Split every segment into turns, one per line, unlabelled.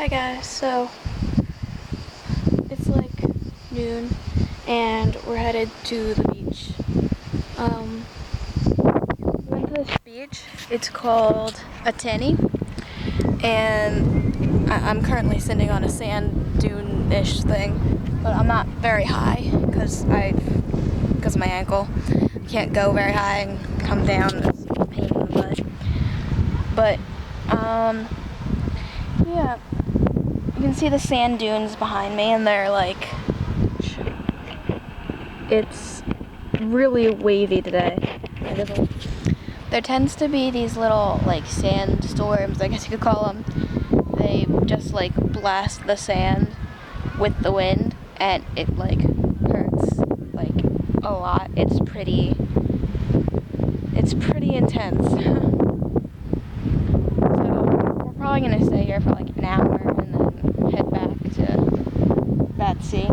Hi guys, so it's like noon and we're headed to the beach. We went to this beach, it's called Ateni, and I'm currently sitting on a sand dune-ish thing, but I'm not very high because of my ankle. Can't go very high and come down, it's a pain in the butt. But, yeah. You can see the sand dunes behind me, and they're like, it's really wavy today. There tends to be these little like sand storms, I guess you could call them. They just like blast the sand with the wind, and it like hurts like a lot. It's pretty intense. So we're probably gonna stay here for like an hour and then head back to that sea.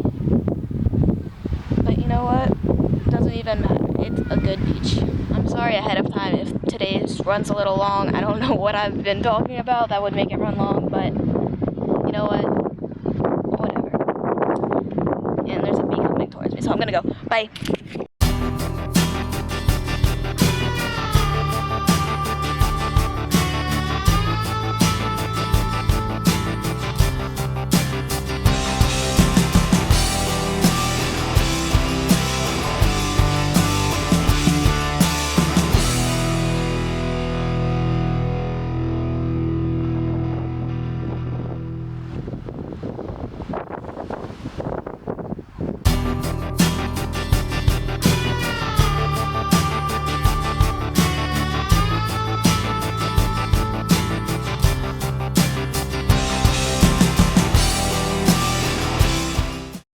But you know what? It doesn't even matter. It's a good beach. I'm sorry ahead of time if today's runs a little long. I don't know what I've been talking about that would make it run long, but you know what? Whatever. And there's a bee coming towards me, so I'm gonna go. Bye.